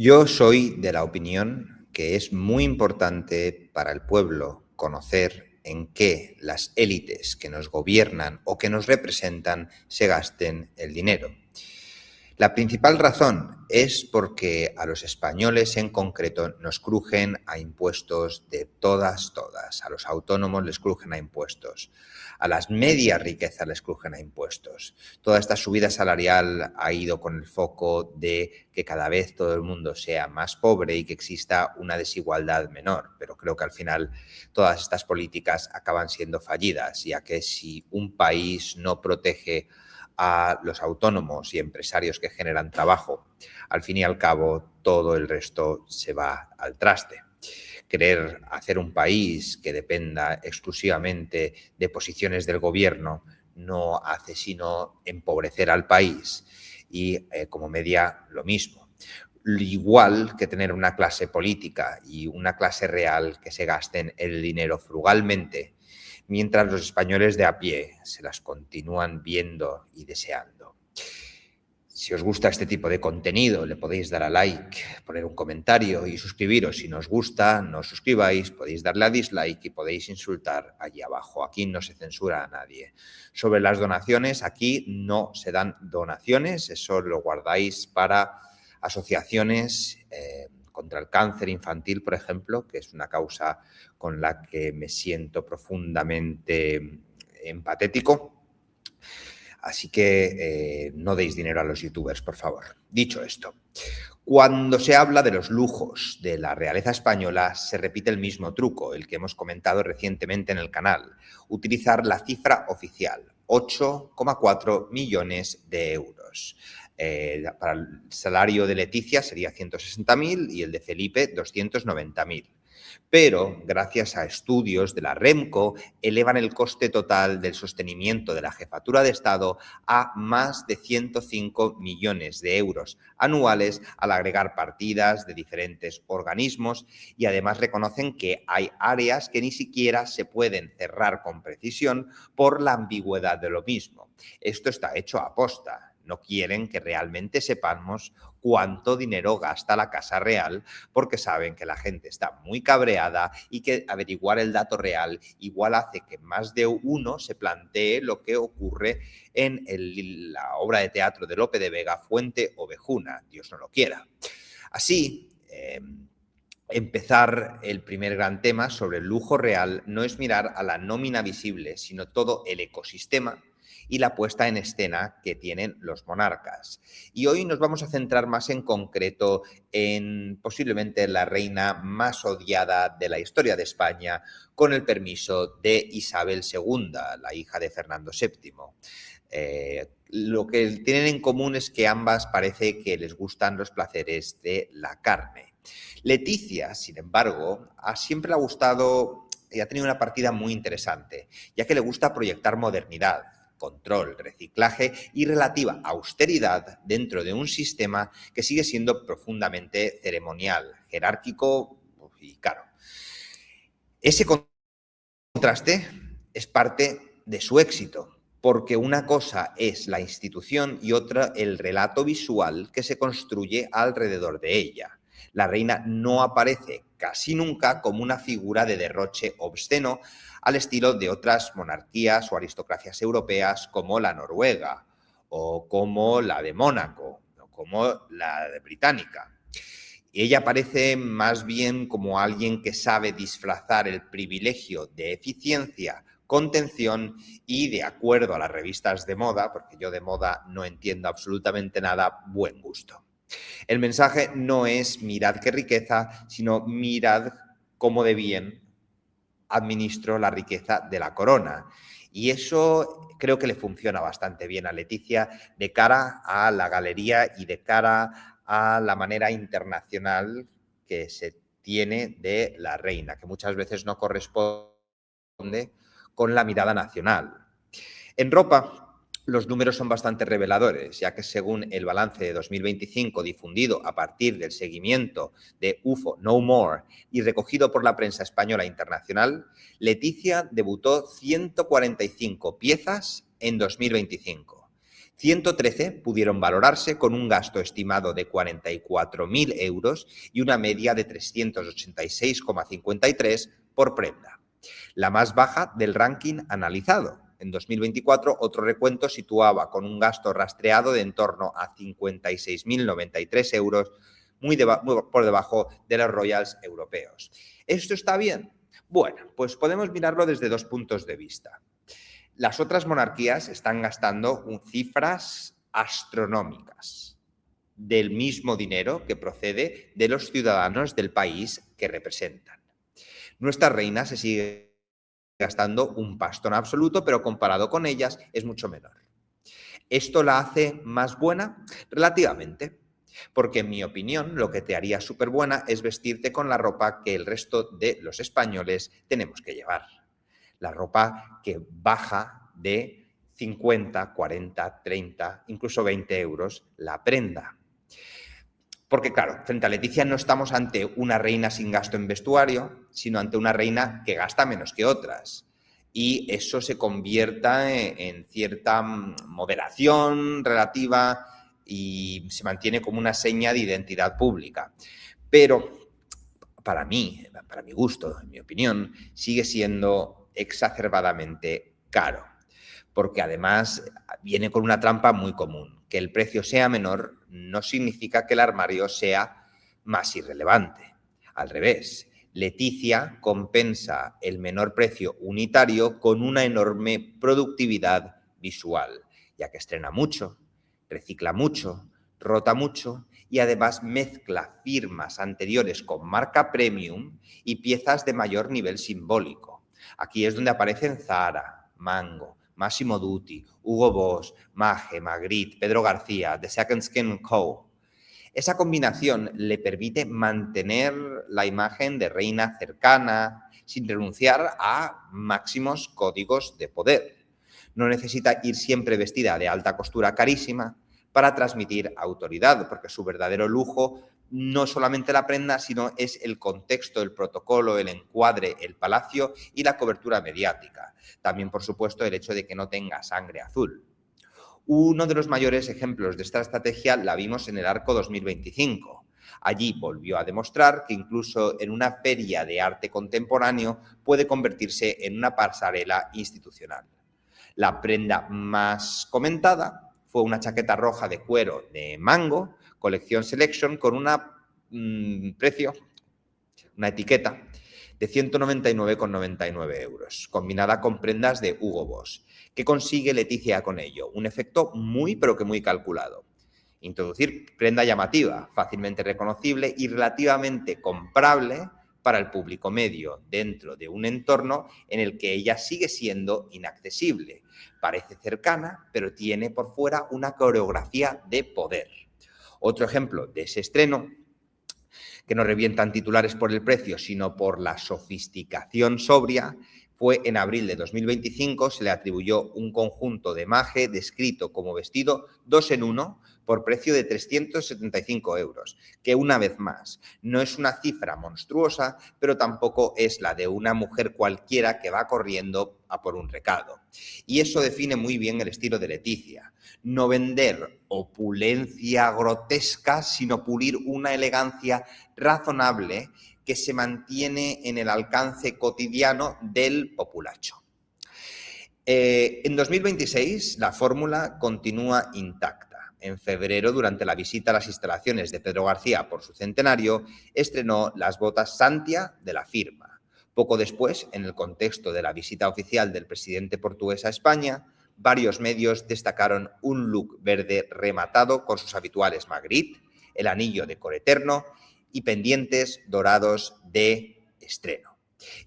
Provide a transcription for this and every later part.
Yo soy de la opinión que es muy importante para el pueblo conocer en qué las élites que nos gobiernan o que nos representan se gasten el dinero. La principal razón es porque a los españoles en concreto nos crujen a impuestos de todas. A los autónomos les crujen a impuestos, a las medias riquezas les crujen a impuestos. Toda esta subida salarial ha ido con el foco de que cada vez todo el mundo sea más pobre y que exista una desigualdad menor. Pero creo que al final todas estas políticas acaban siendo fallidas, ya que si un país no protege a los autónomos y empresarios que generan trabajo, al fin y al cabo todo el resto se va al traste. Querer hacer un país que dependa exclusivamente de posiciones del gobierno no hace sino empobrecer al país y como media lo mismo. Igual que tener una clase política y una clase real que se gasten el dinero frugalmente, mientras los españoles de a pie se las continúan viendo y deseando. Si os gusta este tipo de contenido, le podéis dar a like, poner un comentario y suscribiros. Si no os gusta, no os suscribáis, podéis darle a dislike y podéis insultar allí abajo. Aquí no se censura a nadie. Sobre las donaciones, aquí no se dan donaciones, eso lo guardáis para asociaciones contra el cáncer infantil, por ejemplo, que es una causa con la que me siento profundamente empatético. Así que no deis dinero a los youtubers, por favor. Dicho esto, cuando se habla de los lujos de la realeza española, se repite el mismo truco, el que hemos comentado recientemente en el canal. Utilizar la cifra oficial, 8,4 millones de euros. Para el salario de Leticia sería 160.000 y el de Felipe 290.000. Pero, gracias a estudios de la REMCO, elevan el coste total del sostenimiento de la jefatura de Estado a más de 105 millones de euros anuales al agregar partidas de diferentes organismos y además reconocen que hay áreas que ni siquiera se pueden cerrar con precisión por la ambigüedad de lo mismo. Esto está hecho a posta. No quieren que realmente sepamos cuánto dinero gasta la Casa Real porque saben que la gente está muy cabreada y que averiguar el dato real igual hace que más de uno se plantee lo que ocurre en la obra de teatro de Lope de Vega, Fuente Ovejuna, Dios no lo quiera. Así, empezar el primer gran tema sobre el lujo real no es mirar a la nómina visible, sino todo el ecosistema y la puesta en escena que tienen los monarcas. Y hoy nos vamos a centrar más en concreto en posiblemente la reina más odiada de la historia de España, con el permiso de Isabel II, la hija de Fernando VII. Lo que tienen en común es que ambas parece que les gustan los placeres de la carne. Leticia, sin embargo, siempre le ha gustado y ha tenido una partida muy interesante, ya que le gusta proyectar modernidad, control, reciclaje y relativa austeridad dentro de un sistema que sigue siendo profundamente ceremonial, jerárquico y caro. Ese contraste es parte de su éxito, porque una cosa es la institución y otra el relato visual que se construye alrededor de ella. La reina no aparece casi nunca como una figura de derroche obsceno al estilo de otras monarquías o aristocracias europeas como la noruega o como la de Mónaco o como la de británica. Ella aparece más bien como alguien que sabe disfrazar el privilegio de eficiencia, contención y, de acuerdo a las revistas de moda, porque yo de moda no entiendo absolutamente nada, buen gusto. El mensaje no es mirad qué riqueza, sino mirad cómo de bien administro la riqueza de la corona. Y eso creo que le funciona bastante bien a Leticia de cara a la galería y de cara a la manera internacional que se tiene de la reina, que muchas veces no corresponde con la mirada nacional. En ropa, los números son bastante reveladores, ya que según el balance de 2025 difundido a partir del seguimiento de UFO No More y recogido por la prensa española e internacional, Leticia debutó 145 piezas en 2025. 113 pudieron valorarse con un gasto estimado de 44.000 euros y una media de 386,53 por prenda, la más baja del ranking analizado. En 2024, otro recuento situaba con un gasto rastreado de en torno a 56.093 euros, muy por debajo de los Royals europeos. ¿Esto está bien? Bueno, pues podemos mirarlo desde dos puntos de vista. Las otras monarquías están gastando cifras astronómicas del mismo dinero que procede de los ciudadanos del país que representan. Nuestra reina se sigue gastando un pastón absoluto, pero comparado con ellas es mucho menor. ¿Esto la hace más buena? Relativamente. Porque, en mi opinión, lo que te haría súper buena es vestirte con la ropa que el resto de los españoles tenemos que llevar. La ropa que baja de 50, 40, 30, incluso 20 euros la prenda. Porque, claro, frente a Leticia no estamos ante una reina sin gasto en vestuario, sino ante una reina que gasta menos que otras. Y eso se convierta en cierta moderación relativa y se mantiene como una seña de identidad pública. Pero para mí, para mi gusto, en mi opinión, sigue siendo exacerbadamente caro, porque además viene con una trampa muy común. Que el precio sea menor no significa que el armario sea más irrelevante. Al revés, Leticia compensa el menor precio unitario con una enorme productividad visual, ya que estrena mucho, recicla mucho, rota mucho y además mezcla firmas anteriores con marca premium y piezas de mayor nivel simbólico. Aquí es donde aparecen Zara, Mango, Massimo Dutti, Hugo Boss, Maje, Magritte, Pedro García, The Second Skin Co. Esa combinación le permite mantener la imagen de reina cercana sin renunciar a máximos códigos de poder. No necesita ir siempre vestida de alta costura carísima para transmitir autoridad, porque su verdadero lujo no solamente la prenda, sino es el contexto, el protocolo, el encuadre, el palacio y la cobertura mediática. También, por supuesto, el hecho de que no tenga sangre azul. Uno de los mayores ejemplos de esta estrategia la vimos en el Arco 2025. Allí volvió a demostrar que incluso en una feria de arte contemporáneo puede convertirse en una pasarela institucional. La prenda más comentada fue una chaqueta roja de cuero de Mango, colección Selection, con una etiqueta de 199,99 euros, combinada con prendas de Hugo Boss. ¿Qué consigue Leticia con ello? Un efecto muy, pero que muy calculado. Introducir prenda llamativa, fácilmente reconocible y relativamente comprable para el público medio, dentro de un entorno en el que ella sigue siendo inaccesible. Parece cercana, pero tiene por fuera una coreografía de poder. Otro ejemplo de ese estreno, que no revientan titulares por el precio, sino por la sofisticación sobria, fue en abril de 2025, se le atribuyó un conjunto de Maje descrito como vestido 2 en 1 por precio de 375 euros, que una vez más no es una cifra monstruosa, pero tampoco es la de una mujer cualquiera que va corriendo a por un recado. Y eso define muy bien el estilo de Leticia. No vender opulencia grotesca, sino pulir una elegancia razonable que se mantiene en el alcance cotidiano del populacho. En 2026 la fórmula continúa intacta. En febrero, durante la visita a las instalaciones de Pedro García por su centenario, estrenó las botas Santia de la firma. Poco después, en el contexto de la visita oficial del presidente portugués a España, varios medios destacaron un look verde rematado con sus habituales Magritte, el anillo de coreterno y pendientes dorados de estreno.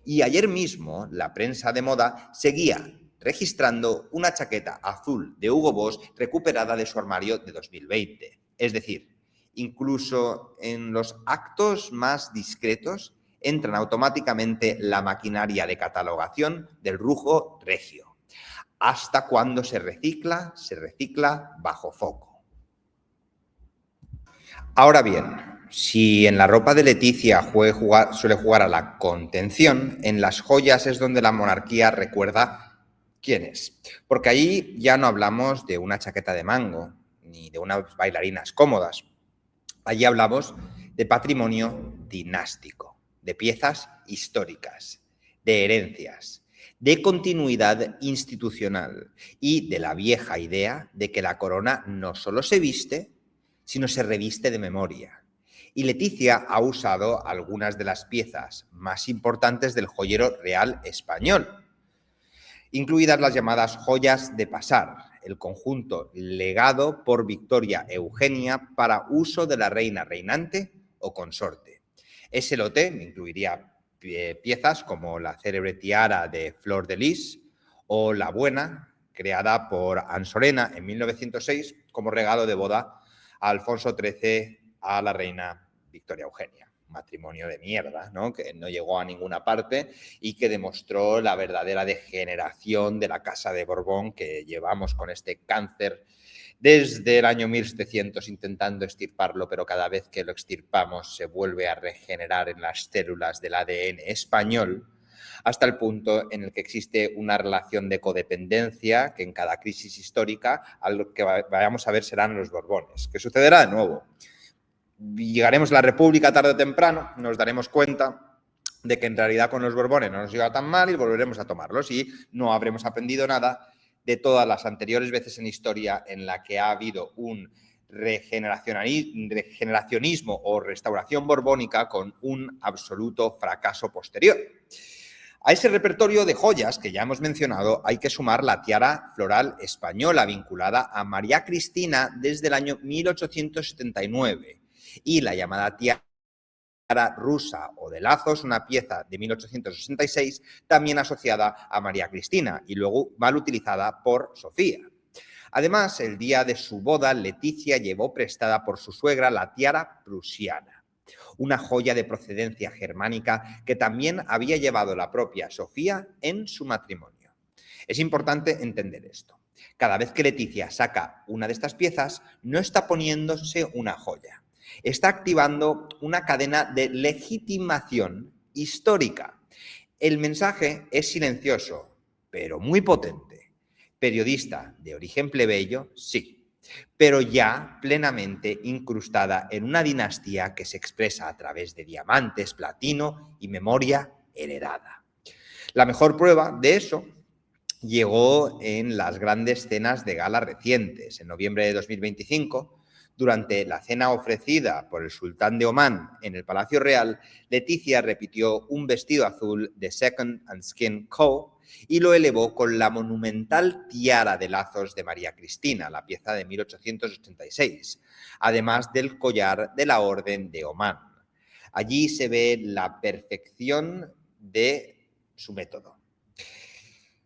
Y ayer mismo la prensa de moda seguía registrando una chaqueta azul de Hugo Boss recuperada de su armario de 2020. Es decir, incluso en los actos más discretos entran automáticamente la maquinaria de catalogación del lujo regio. Hasta cuando se recicla bajo foco. Ahora bien, si en la ropa de Leticia suele jugar a la contención, en las joyas es donde la monarquía recuerda quién es. Porque ahí ya no hablamos de una chaqueta de mango ni de unas bailarinas cómodas. Allí hablamos de patrimonio dinástico, de piezas históricas, de herencias, de continuidad institucional y de la vieja idea de que la corona no solo se viste, sino se reviste de memoria. Y Leticia ha usado algunas de las piezas más importantes del joyero real español, incluidas las llamadas joyas de pasar, el conjunto legado por Victoria Eugenia para uso de la reina reinante o consorte. Ese lote incluiría piezas como la célebre tiara de Flor de Lis o la buena, creada por Ansorena en 1906 como regalo de boda a Alfonso XIII a la reina Victoria Eugenia. Matrimonio de mierda, ¿no? Que no llegó a ninguna parte y que demostró la verdadera degeneración de la Casa de Borbón que llevamos con este cáncer desde el año 1700 intentando extirparlo, pero cada vez que lo extirpamos se vuelve a regenerar en las células del ADN español, hasta el punto en el que existe una relación de codependencia que en cada crisis histórica a lo que vayamos a ver serán los Borbones. ¿Qué sucederá de nuevo? Llegaremos a la República tarde o temprano, nos daremos cuenta de que en realidad con los Borbones no nos iba tan mal y volveremos a tomarlos y no habremos aprendido nada de todas las anteriores veces en historia en la que ha habido un regeneracionismo o restauración borbónica con un absoluto fracaso posterior. A ese repertorio de joyas que ya hemos mencionado hay que sumar la tiara floral española vinculada a María Cristina desde el año 1879 y la llamada tiara rusa o de lazos, una pieza de 1866 también asociada a María Cristina y luego mal utilizada por Sofía. Además, el día de su boda, Leticia llevó prestada por su suegra la tiara prusiana, una joya de procedencia germánica que también había llevado la propia Sofía en su matrimonio. Es importante entender esto. Cada vez que Leticia saca una de estas piezas, no está poniéndose una joya. Está activando una cadena de legitimación histórica. El mensaje es silencioso, pero muy potente. Periodista de origen plebeyo, sí, pero ya plenamente incrustada en una dinastía que se expresa a través de diamantes, platino y memoria heredada. La mejor prueba de eso llegó en las grandes cenas de gala recientes. En noviembre de 2025, durante la cena ofrecida por el sultán de Omán en el Palacio Real, Leticia repitió un vestido azul de Second and Skin Co. y lo elevó con la monumental tiara de lazos de María Cristina, la pieza de 1886, además del collar de la Orden de Omán. Allí se ve la perfección de su método.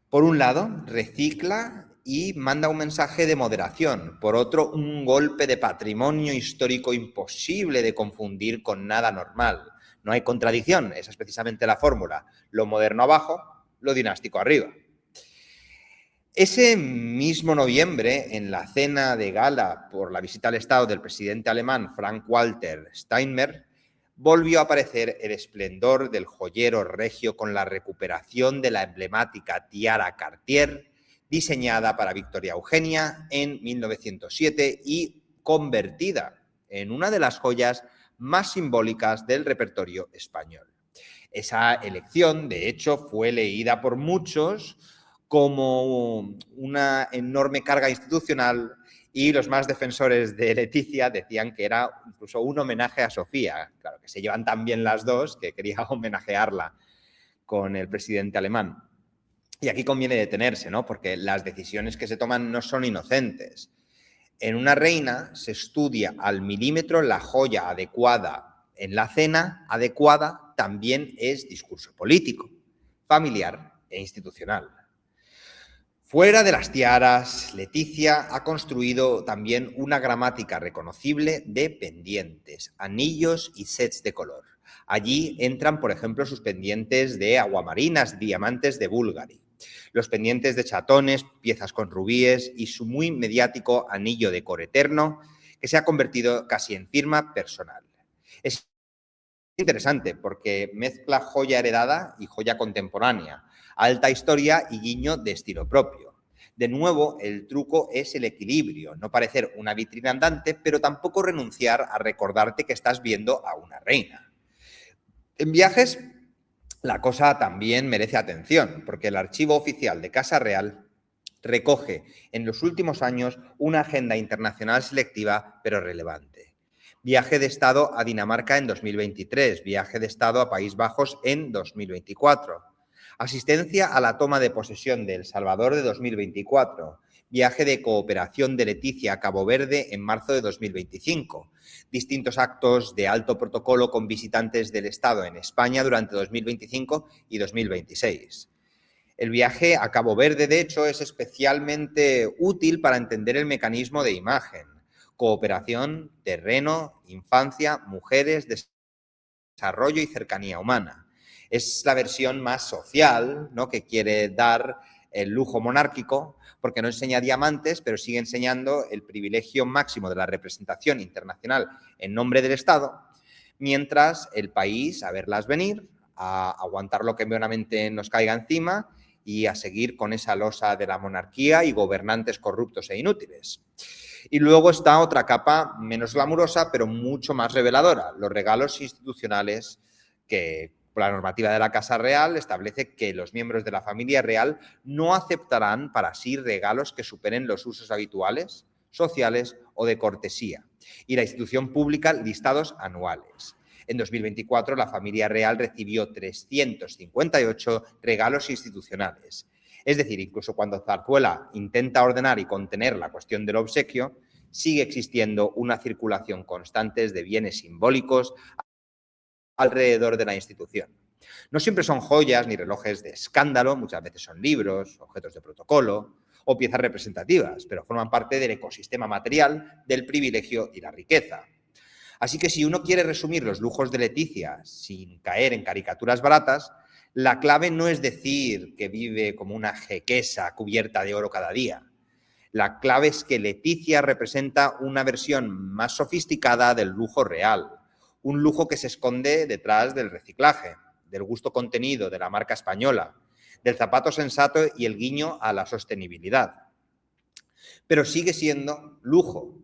Por un lado, recicla y manda un mensaje de moderación. Por otro, un golpe de patrimonio histórico imposible de confundir con nada normal. No hay contradicción, esa es precisamente la fórmula. Lo moderno abajo, lo dinástico arriba. Ese mismo noviembre, en la cena de gala por la visita al Estado del presidente alemán Frank-Walter Steinmeier, volvió a aparecer el esplendor del joyero regio con la recuperación de la emblemática tiara Cartier, diseñada para Victoria Eugenia en 1907 y convertida en una de las joyas más simbólicas del repertorio español. Esa elección, de hecho, fue leída por muchos como una enorme carga institucional y los más defensores de Leticia decían que era incluso un homenaje a Sofía. Claro, que se llevan tan bien las dos que quería homenajearla con el presidente alemán. Y aquí conviene detenerse, ¿no? Porque las decisiones que se toman no son inocentes. En una reina se estudia al milímetro la joya adecuada. En la cena adecuada también es discurso político, familiar e institucional. Fuera de las tiaras, Leticia ha construido también una gramática reconocible de pendientes, anillos y sets de color. Allí entran, por ejemplo, sus pendientes de aguamarinas, diamantes de Bulgari, los pendientes de chatones, piezas con rubíes y su muy mediático anillo de cor eterno, que se ha convertido casi en firma personal. Es interesante porque mezcla joya heredada y joya contemporánea. alta historia y guiño de estilo propio. De nuevo, el truco es el equilibrio, no parecer una vitrina andante, pero tampoco renunciar a recordarte que estás viendo a una reina. En viajes, la cosa también merece atención, porque el archivo oficial de Casa Real recoge en los últimos años una agenda internacional selectiva, pero relevante. Viaje de Estado a Dinamarca en 2023, viaje de Estado a Países Bajos en 2024. Asistencia a la toma de posesión de El Salvador de 2024. Viaje de cooperación de Leticia a Cabo Verde en marzo de 2025. Distintos actos de alto protocolo con visitantes del Estado en España durante 2025 y 2026. El viaje a Cabo Verde, de hecho, es especialmente útil para entender el mecanismo de imagen. Cooperación, terreno, infancia, mujeres, desarrollo y cercanía humana. Es la versión más social, ¿no?, que quiere dar el lujo monárquico, porque no enseña diamantes, pero sigue enseñando el privilegio máximo de la representación internacional en nombre del Estado, mientras el país, a verlas venir, a aguantar lo que buenamente nos caiga encima y a seguir con esa losa de la monarquía y gobernantes corruptos e inútiles. Y luego está otra capa menos glamurosa, pero mucho más reveladora, los regalos institucionales que la normativa de la Casa Real establece que los miembros de la familia real no aceptarán para sí regalos que superen los usos habituales, sociales o de cortesía, y la institución pública listados anuales. En 2024, la familia real recibió 358 regalos institucionales. Es decir, incluso cuando Zarzuela intenta ordenar y contener la cuestión del obsequio, sigue existiendo una circulación constante de bienes simbólicos alrededor de la institución. No siempre son joyas ni relojes de escándalo, muchas veces son libros, objetos de protocolo o piezas representativas, pero forman parte del ecosistema material del privilegio y la riqueza. Así que si uno quiere resumir los lujos de Leticia sin caer en caricaturas baratas, la clave no es decir que vive como una jequesa cubierta de oro cada día. La clave es que Leticia representa una versión más sofisticada del lujo real, un lujo que se esconde detrás del reciclaje, del gusto contenido de la marca española, del zapato sensato y el guiño a la sostenibilidad. Pero sigue siendo lujo,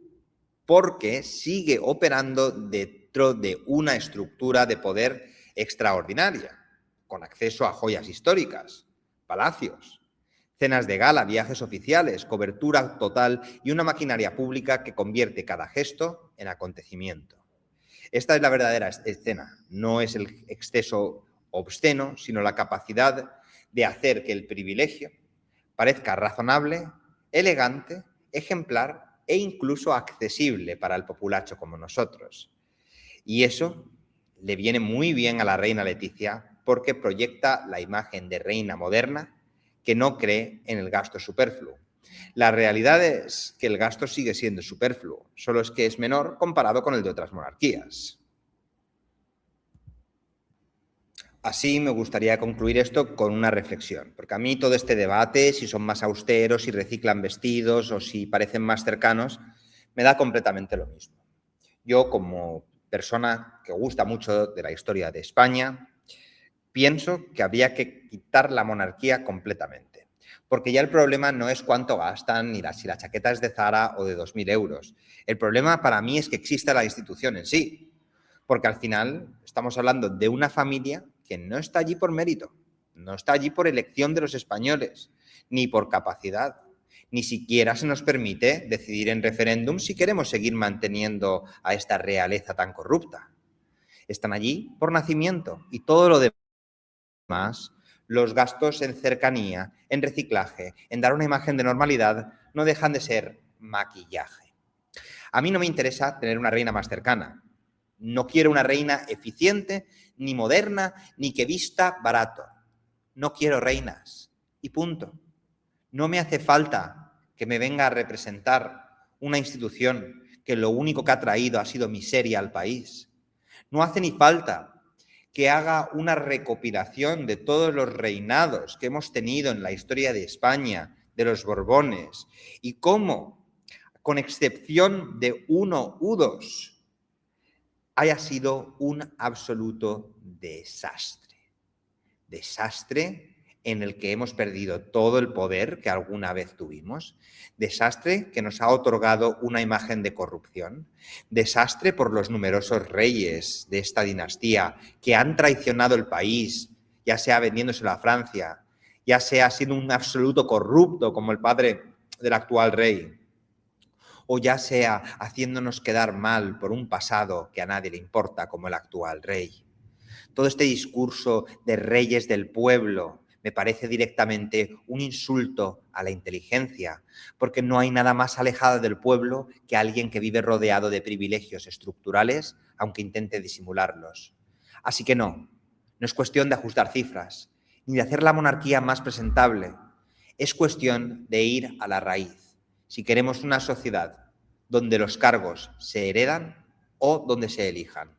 porque sigue operando dentro de una estructura de poder extraordinaria, con acceso a joyas históricas, palacios, cenas de gala, viajes oficiales, cobertura total y una maquinaria pública que convierte cada gesto en acontecimiento. Esta es la verdadera escena, no es el exceso obsceno, sino la capacidad de hacer que el privilegio parezca razonable, elegante, ejemplar e incluso accesible para el populacho como nosotros. Y eso le viene muy bien a la reina Leticia porque proyecta la imagen de reina moderna que no cree en el gasto superfluo. La realidad es que el gasto sigue siendo superfluo, solo es que es menor comparado con el de otras monarquías. Así me gustaría concluir esto con una reflexión, porque a mí todo este debate, si son más austeros, si reciclan vestidos o si parecen más cercanos, me da completamente lo mismo. Yo, como persona que gusta mucho de la historia de España, pienso que habría que quitar la monarquía completamente, porque ya el problema no es cuánto gastan ni si la chaqueta es de Zara o de 2.000 euros. El problema para mí es que exista la institución en sí, porque al final estamos hablando de una familia que no está allí por mérito, no está allí por elección de los españoles, ni por capacidad. Ni siquiera se nos permite decidir en referéndum si queremos seguir manteniendo a esta realeza tan corrupta. Están allí por nacimiento y todo lo demás, los gastos en cercanía, en reciclaje, en dar una imagen de normalidad, no dejan de ser maquillaje. A mí no me interesa tener una reina más cercana. No quiero una reina eficiente, ni moderna, ni que vista barato. No quiero reinas. Y punto. No me hace falta que me venga a representar una institución que lo único que ha traído ha sido miseria al país. No hace ni falta que haga una recopilación de todos los reinados que hemos tenido en la historia de España, de los Borbones, y cómo, con excepción de uno u dos, haya sido un absoluto desastre. Desastre en el que hemos perdido todo el poder que alguna vez tuvimos, desastre que nos ha otorgado una imagen de corrupción, desastre por los numerosos reyes de esta dinastía que han traicionado el país, ya sea vendiéndoselo a Francia, ya sea siendo un absoluto corrupto como el padre del actual rey, o ya sea haciéndonos quedar mal por un pasado que a nadie le importa como el actual rey. Todo este discurso de reyes del pueblo me parece directamente un insulto a la inteligencia, porque no hay nada más alejado del pueblo que alguien que vive rodeado de privilegios estructurales, aunque intente disimularlos. Así que no es cuestión de ajustar cifras, ni de hacer la monarquía más presentable. Es cuestión de ir a la raíz. Si queremos una sociedad donde los cargos se heredan o donde se elijan.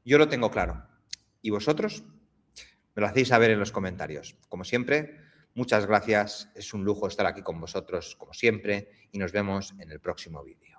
Yo lo tengo claro. ¿Y vosotros? Me lo hacéis saber en los comentarios. Como siempre, muchas gracias. Es un lujo estar aquí con vosotros, como siempre, y nos vemos en el próximo vídeo.